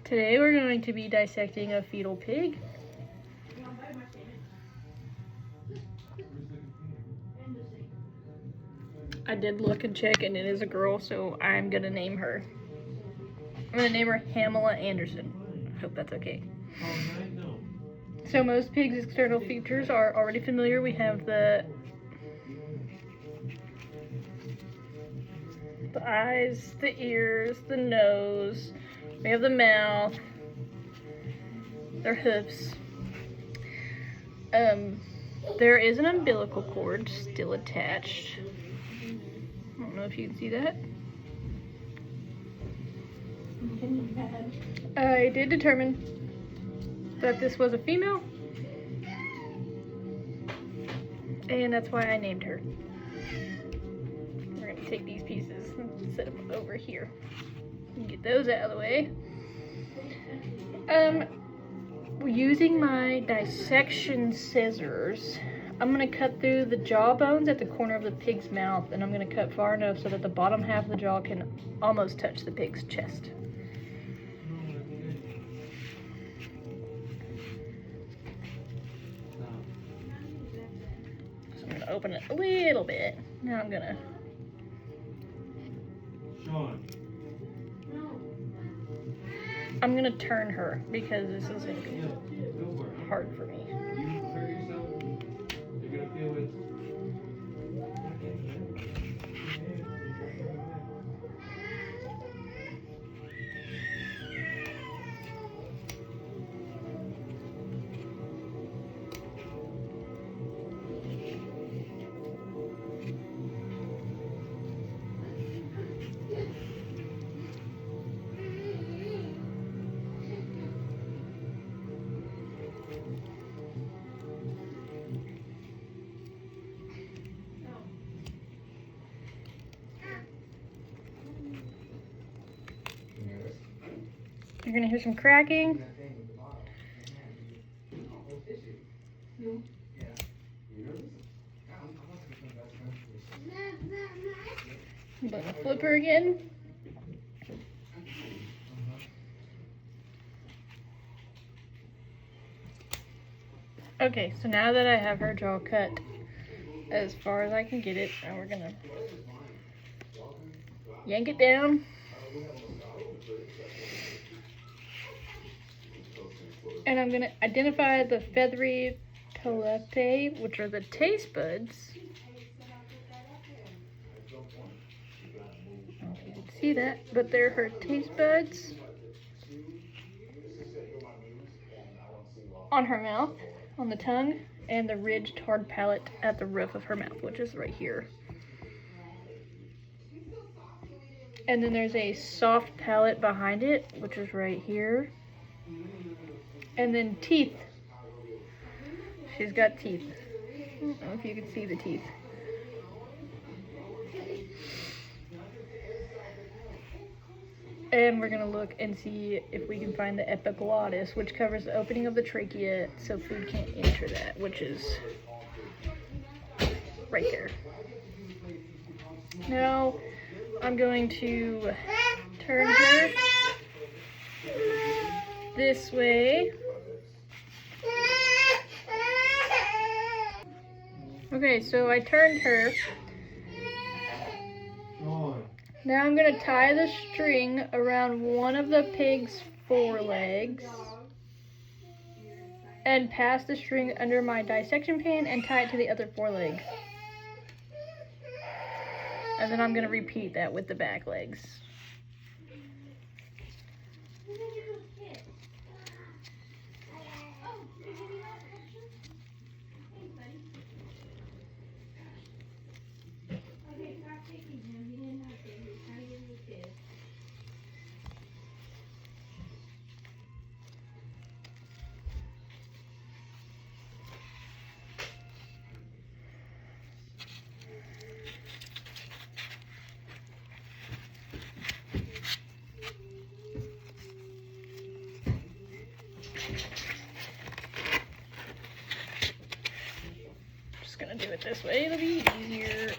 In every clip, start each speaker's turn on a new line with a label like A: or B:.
A: Today we're going to be dissecting a fetal pig. I did look and check and it is a girl, so I'm gonna name her. I'm gonna name her Pamela Anderson. I hope that's okay. So most pigs' external features are already familiar. We have the eyes, the ears, the nose, we have the mouth, their hoofs. There is an umbilical cord still attached. I don't know if you can see that. I did determine that this was a female, and that's why I named her. We're gonna take these pieces and set them over here and get those out of the way. Using my dissection scissors, I'm gonna cut through the jaw bones at the corner of the pig's mouth, and I'm gonna cut far enough so that the bottom half of the jaw can almost touch the pig's chest. So I'm gonna open it a little bit. Now I'm gonna turn her because this is gonna be hard for me. You're gonna hear some cracking. I'm gonna flip her again. Okay, so now that I have her jaw cut as far as I can get it, now we're gonna yank it down. And I'm gonna identify the feathery palatae, which are the taste buds. I don't know if you can see that, but they're her taste buds on her mouth, on the tongue, and the ridged hard palate at the roof of her mouth, which is right here. And then there's a soft palate behind it, which is right here. And then teeth. She's got teeth. I don't know if you can see the teeth. And we're gonna look and see if we can find the epiglottis, which covers the opening of the trachea so food can't enter that, which is right there. Now I'm going to turn her this way. Okay, so I turned her. Now I'm gonna tie the string around one of the pig's forelegs and pass the string under my dissection pan and tie it to the other foreleg. And then I'm gonna repeat that with the back legs. Just gonna do it this way, it'll be easier.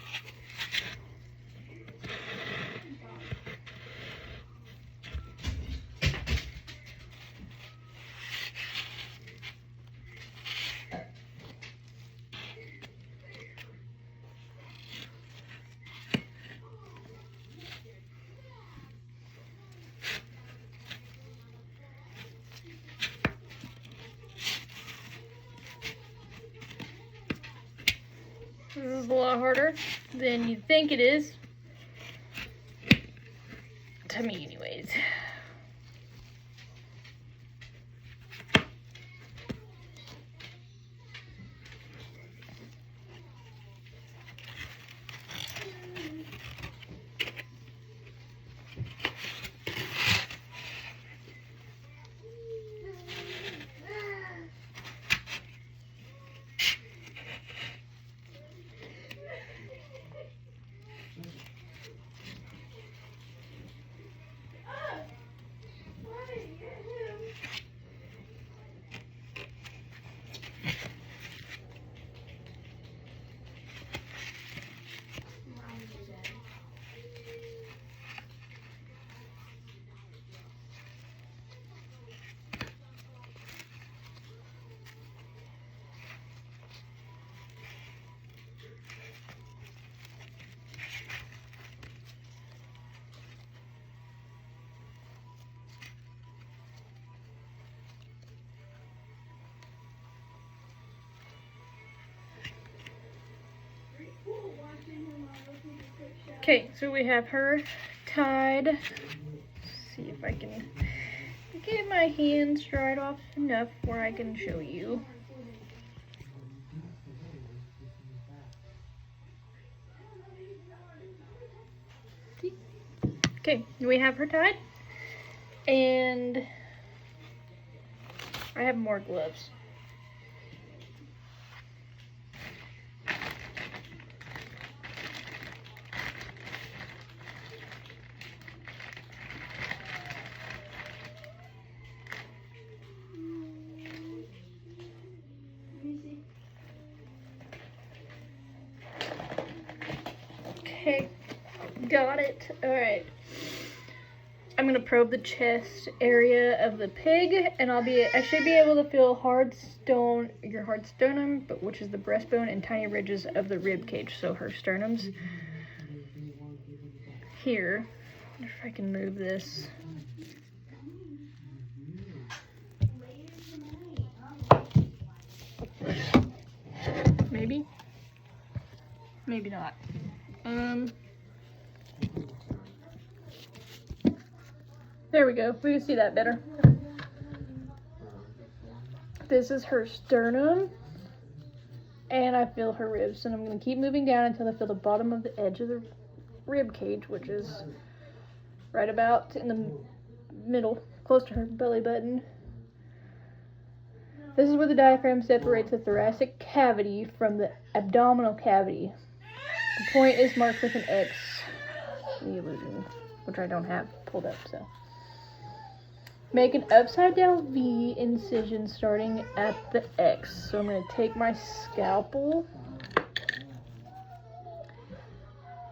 A: a lot harder than you think it is. To me, anyways. Okay, so we have her tied. Let's see if I can get my hands dried off enough where I can show you. Okay, we have her tied, and I have more gloves. Okay, got it. All right. I'm gonna probe the chest area of the pig, and I should be able to feel your hard sternum, but which is the breastbone, and tiny ridges of the rib cage. So her sternum's here. I wonder if I can move this. Maybe. Maybe not. There we go. We can see that better. This is her sternum, and I feel her ribs, and I'm going to keep moving down until I feel the bottom of the edge of the rib cage, which is right about in the middle, close to her belly button. This is where the diaphragm separates the thoracic cavity from the abdominal cavity. The point is marked with an X, the illusion, which I don't have pulled up, so. Make an upside down V incision starting at the X. So I'm going to take my scalpel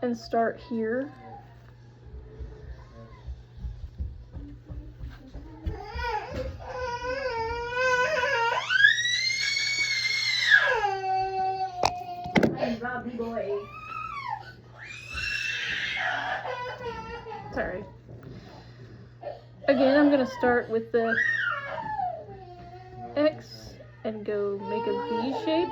A: and start here. Bobby boy. Sorry. Again, I'm going to start with the X and go make a V shape.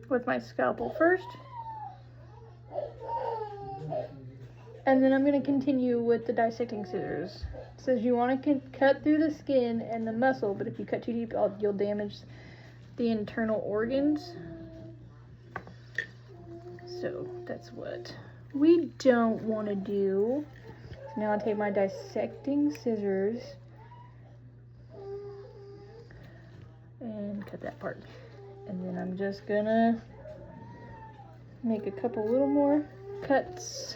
A: With my scalpel first. And then I'm going to continue with the dissecting scissors. It says you want to cut through the skin and the muscle, but if you cut too deep, you'll damage the internal organs. So that's what we don't want to do. So now I'll take my dissecting scissors and cut that part. And then I'm just gonna make a couple little more cuts.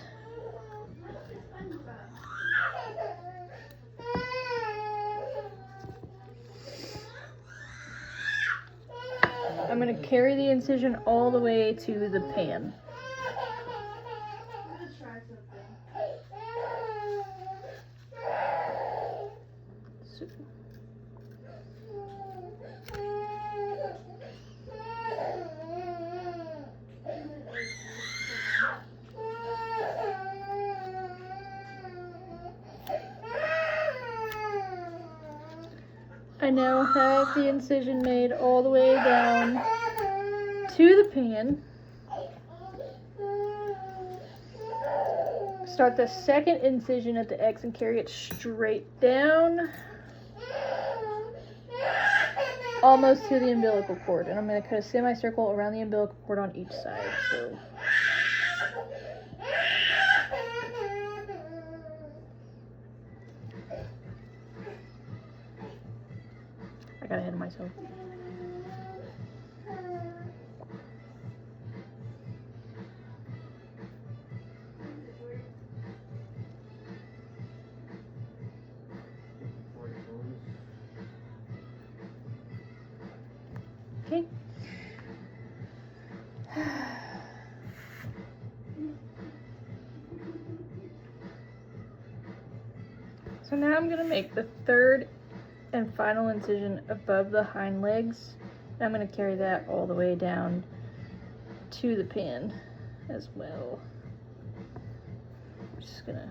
A: I'm gonna carry the incision all the way to the pan. I now have the incision made all the way down to the pan. Start the second incision at the X and carry it straight down, almost to the umbilical cord. And I'm going to cut a semicircle around the umbilical cord on each side. So I got ahead of myself. Okay. So now I'm going to make the third and final incision above the hind legs. I'm going to carry that all the way down to the pan as well. I'm just going to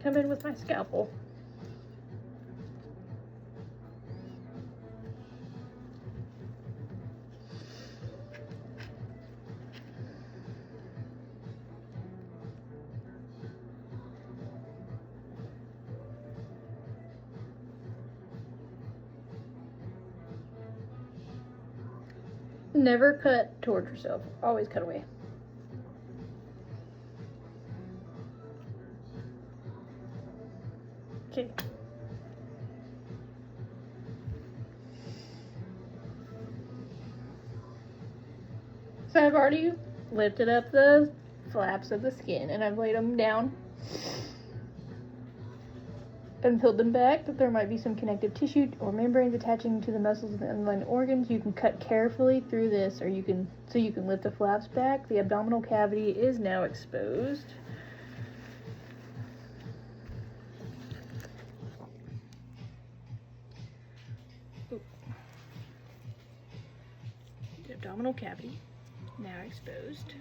A: come in with my scalpel. Never cut towards yourself, always cut away. Okay. So I've already lifted up the flaps of the skin and I've laid them down and peeled them back, but there might be some connective tissue or membranes attaching to the muscles of the underlying organs. You can cut carefully through this, or you can lift the flaps back. The abdominal cavity is now exposed. The abdominal cavity now exposed.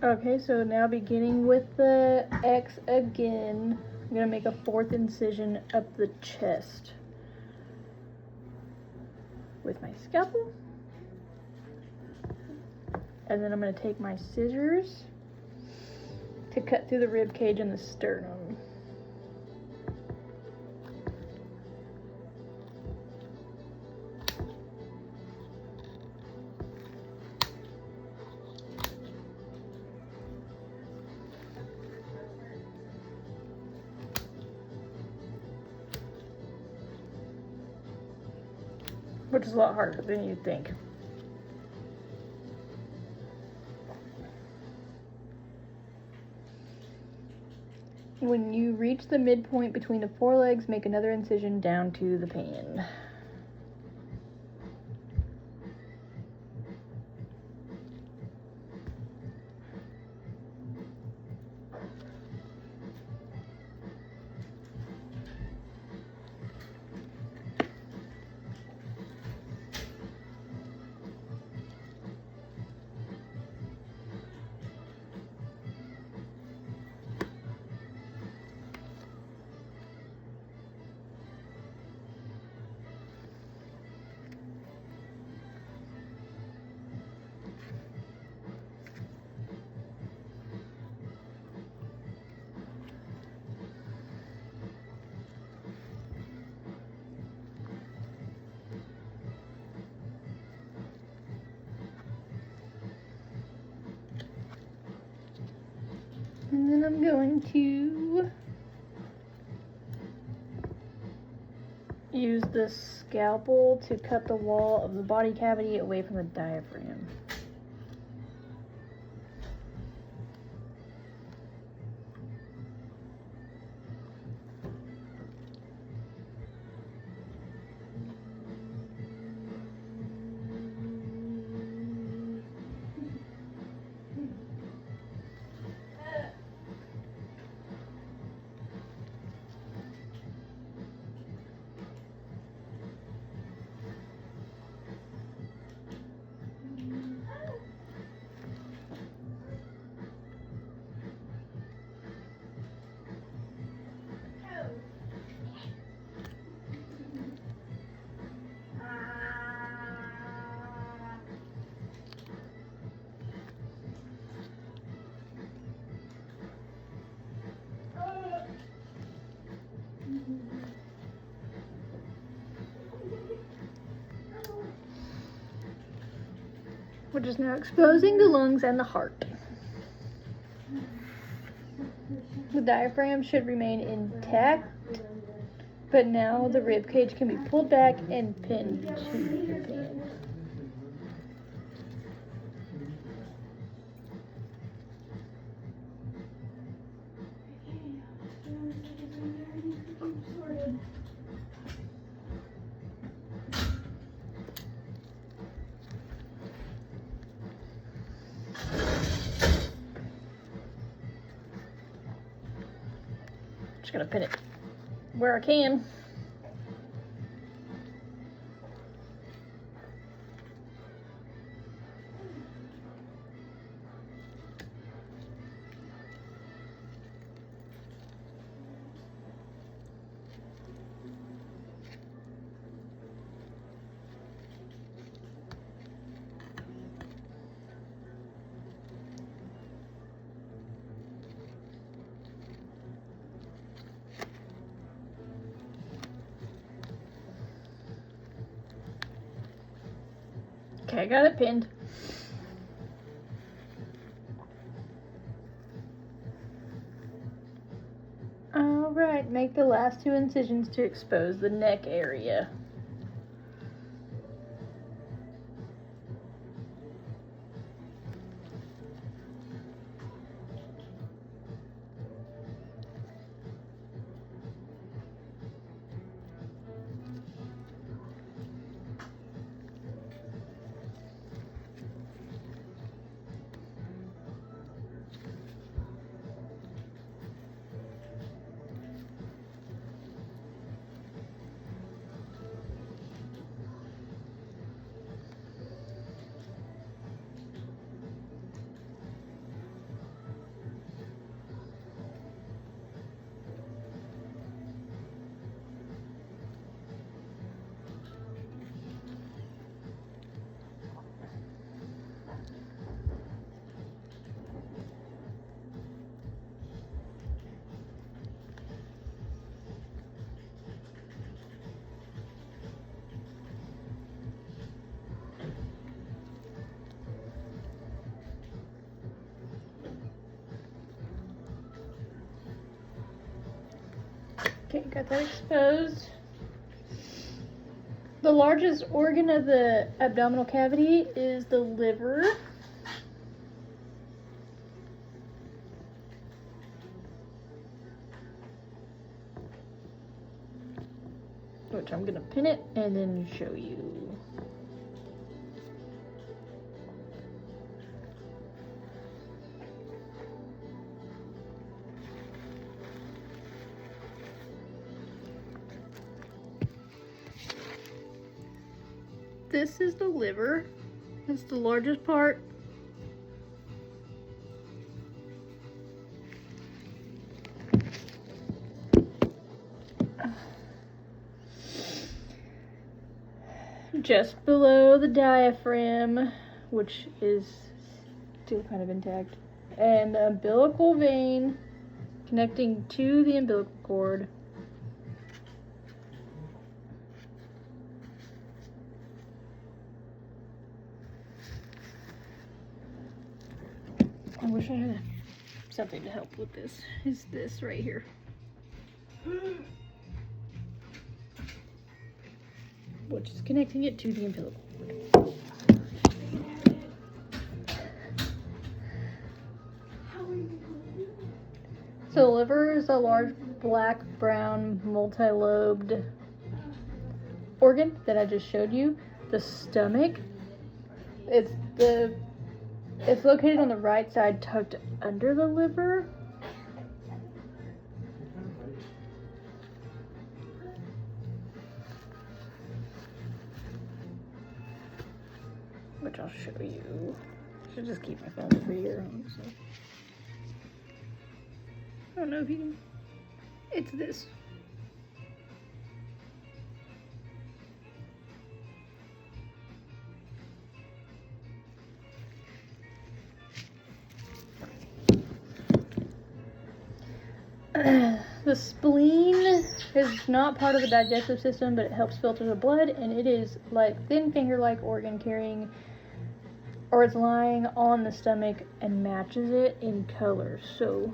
A: Okay, so now beginning with the X again, I'm going to make a fourth incision up the chest with my scalpel. And then I'm going to take my scissors to cut through the rib cage and the sternum. Which is a lot harder than you'd think. When you reach the midpoint between the forelegs, make another incision down to the pan. then I'm going to use the scalpel to cut the wall of the body cavity away from the diaphragm. We're just now exposing the lungs and the heart. The diaphragm should remain intact, but now the rib cage can be pulled back and pinned to the pan. Just gonna pin it where I can. Okay, I got it pinned. Alright, make the last 2 incisions to expose the neck area. Okay, got that exposed. The largest organ of the abdominal cavity is the liver. Which I'm gonna pin it and then show you. This is the liver. It's the largest part. Just below the diaphragm, which is still kind of intact, and the umbilical vein connecting to the umbilical cord. I wish I had something to help with this is this right here. Which is connecting it to the umbilical cord. So the liver is a large black, brown, multi-lobed organ that I just showed you. The stomach, it's located on the right side, tucked under the liver. Which I'll show you. I should just keep my phone over here, honestly. I don't know if you can. It's this. The spleen is not part of the digestive system, but it helps filter the blood, and it is like thin finger-like organ carrying, or it's lying on the stomach and matches it in color. So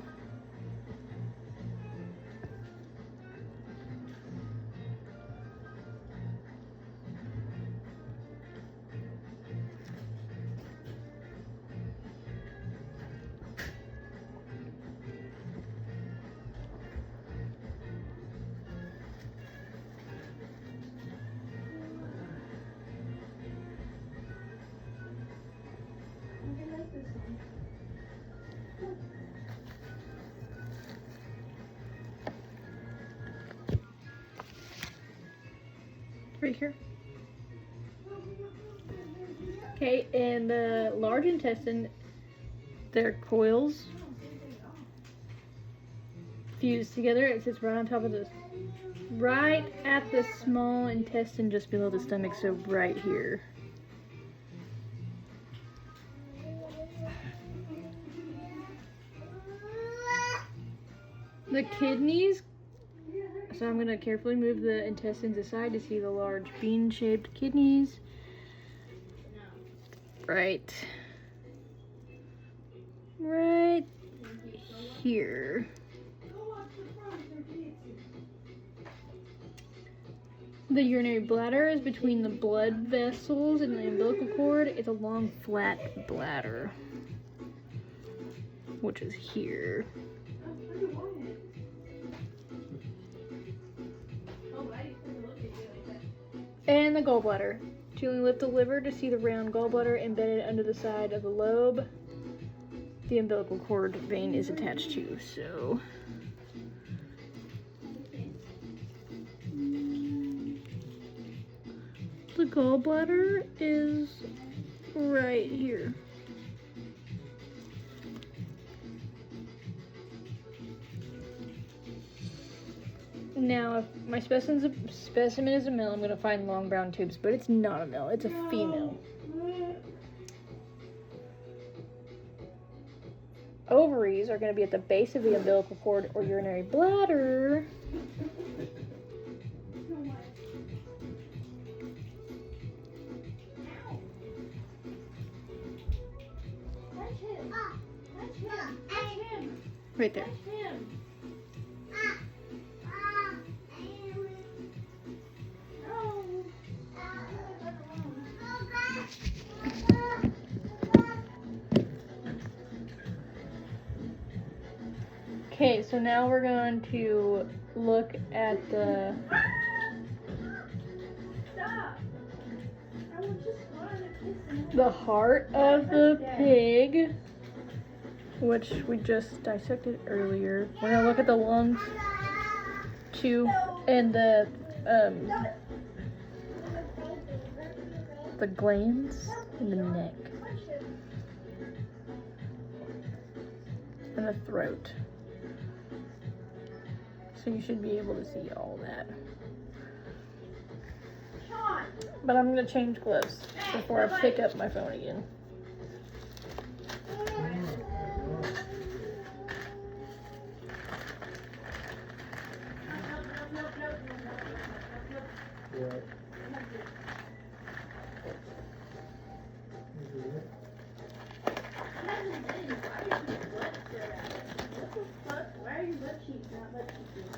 A: right here. Okay, and the large intestine, their coils fused together. It sits right on top of this, right at the small intestine just below the stomach, so right here. The kidneys, so I'm going to carefully move the intestines aside to see the large bean-shaped kidneys. Right here. The urinary bladder is between the blood vessels and the umbilical cord. It's a long, flat bladder, which is here. And the gallbladder. Gently lift the liver to see the round gallbladder embedded under the side of the lobe the umbilical cord vein is attached to. So the gallbladder is right here. Now, if my specimen is a male, I'm going to find long brown tubes, but it's not a male, it's a female. Ovaries are going to be at the base of the umbilical cord or urinary bladder. Right there. Okay, so now we're going to look at the heart of the pig, which we just dissected earlier. We're going to look at the lungs too, and the glands in the neck and the throat. So you should be able to see all that. But I'm going to change gloves before I pick up my phone again.
B: Why are your butt cheeks not butt cheeks?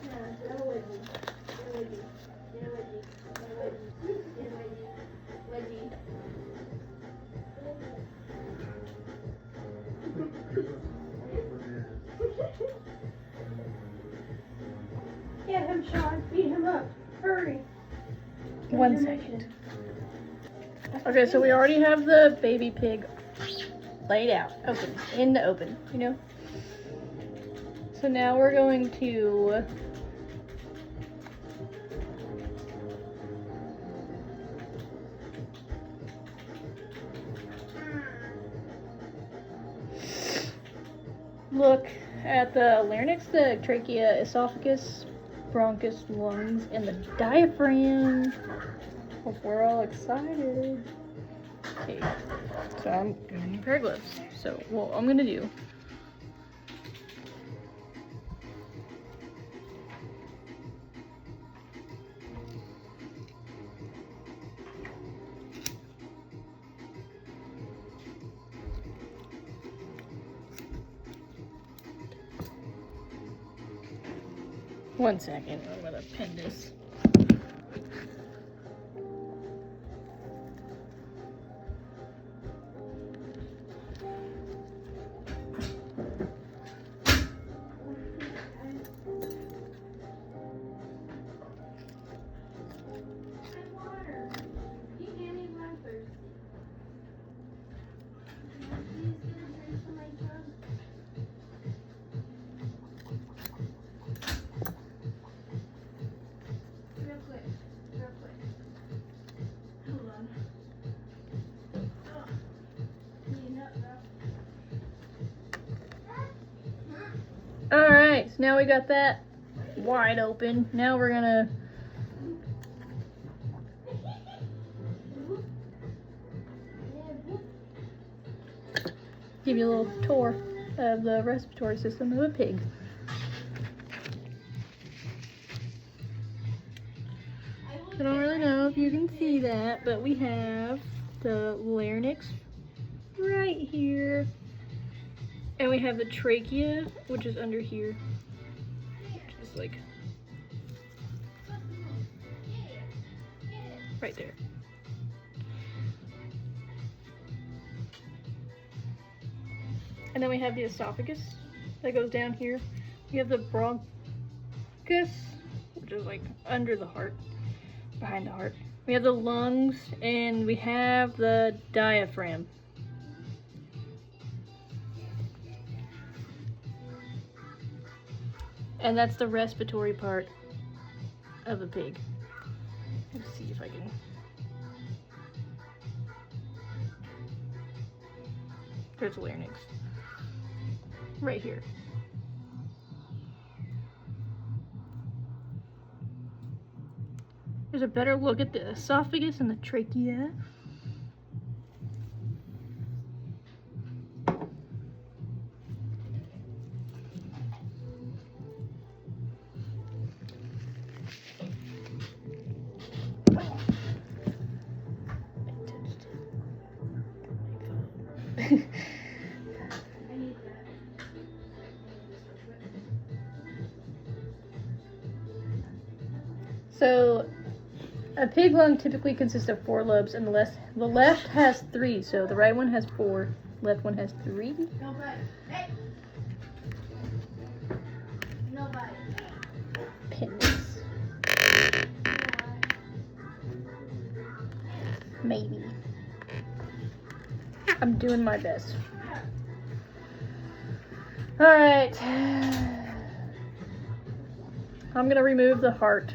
B: Yeah, get a wedgie. Get a wedgie. Get a wedgie. Get a wedgie. Get a wedgie. Wedgie. Get him, Sean. Beat him up. Hurry.
A: 1 second. Okay, so we already have the baby pig laid out, open, in the open, you know? So now we're going to look at the larynx, the trachea, esophagus, bronchus, lungs, and the diaphragm. Hope we're all excited. Okay, so I'm gonna need a pair of gloves. So what I'm gonna do, one second, I'm gonna pin this. Alright, so now we got that wide open. Now we're gonna give you a little tour of the respiratory system of a pig. I don't really know if you can see that, but we have the larynx right here. And we have the trachea, which is under here. Just like right there. And then we have the esophagus that goes down here. We have the bronchus, which is like under the heart, behind the heart. We have the lungs, and we have the diaphragm. And that's the respiratory part of a pig. Let's see if I can. There's the larynx. Right here. There's a better look at the esophagus and the trachea. So, a pig lung typically consists of 4 lobes, and the left has 3. So the right one has 4, left one has 3.
B: Nobody. Hey. Nobody.
A: Pin this. Maybe. I'm doing my best. Alright. I'm gonna remove the heart.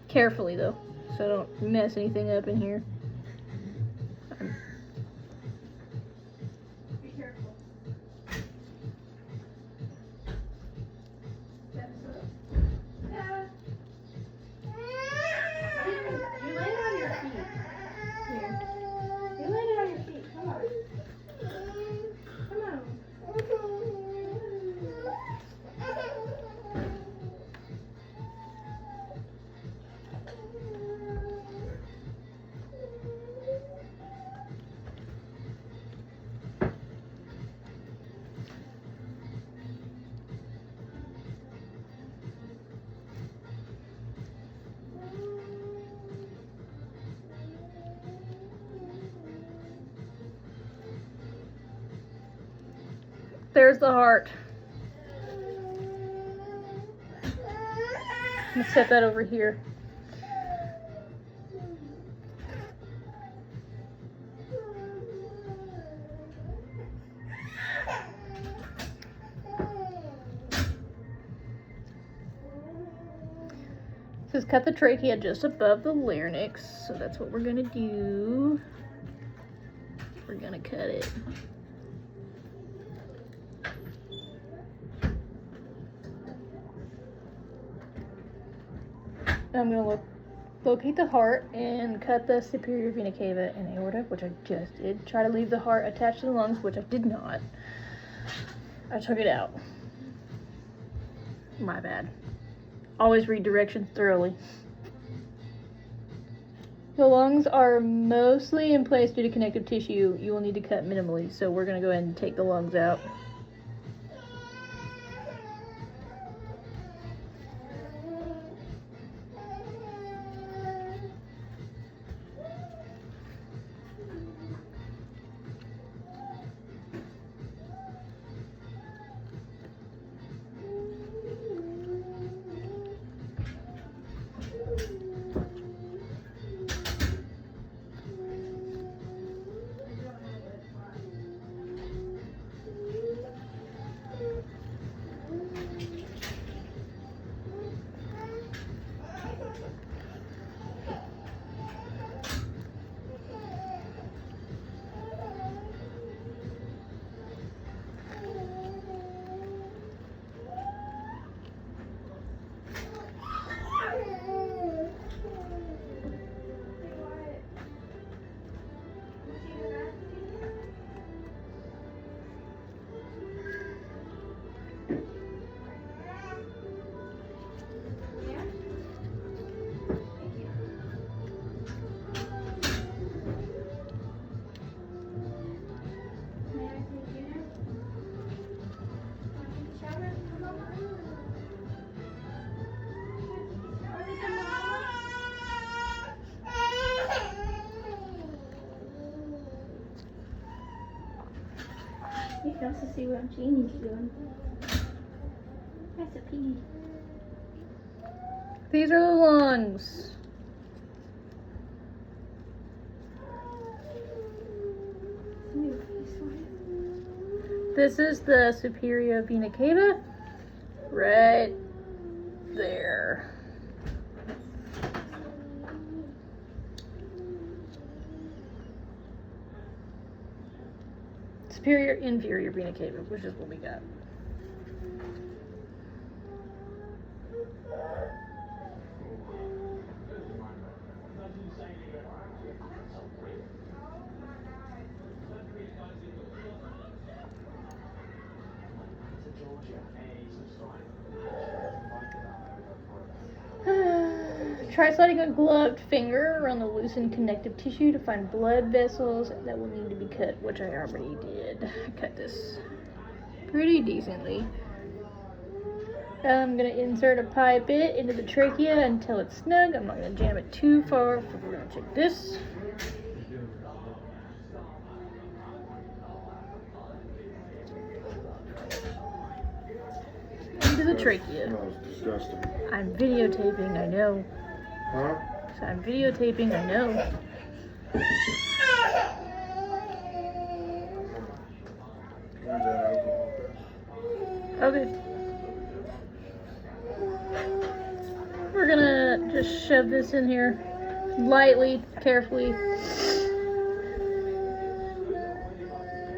A: Carefully though, so I don't mess anything up in here.
B: Be careful. Yeah. You land on your feet. Here. You landed on your feet. Come on. Come on.
A: There's the heart. I'm gonna set that over here. This is cut the trachea just above the larynx, so that's what we're gonna do. We're gonna cut it. I'm gonna locate the heart and cut the superior vena cava and aorta, which I just did. Try to leave the heart attached to the lungs, which I did not. I took it out. My bad. Always read directions thoroughly. The lungs are mostly in place due to connective tissue. You will need to cut minimally, so we're gonna go ahead and take the lungs out.
B: You can also see what Janie's doing. That's a piggy.
A: These are the lungs. This is the superior vena cava. Right there. Superior inferior vena cava, which is what we got. Try sliding a gloved finger around the loosened connective tissue to find blood vessels that will need to be cut, which I already did. I cut this pretty decently. I'm going to insert a pipette into the trachea until it's snug. I'm not going to jam it too far. We're going to check this. Into the trachea.
C: That was disgusting.
A: I'm videotaping, I know.
C: Huh?
A: So I'm videotaping, I know.
C: Where's that alcohol?
A: Okay. We're gonna just shove this in here lightly, carefully.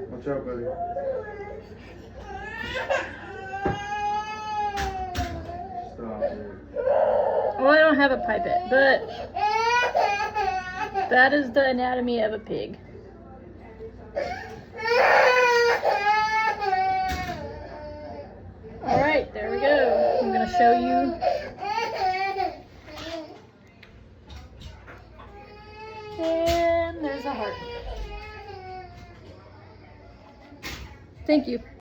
C: Watch out, buddy. Stop it.
A: Well, I don't have a pipette, but that is the anatomy of a pig. Alright, there we go. I'm gonna show you. And there's a heart. Thank you.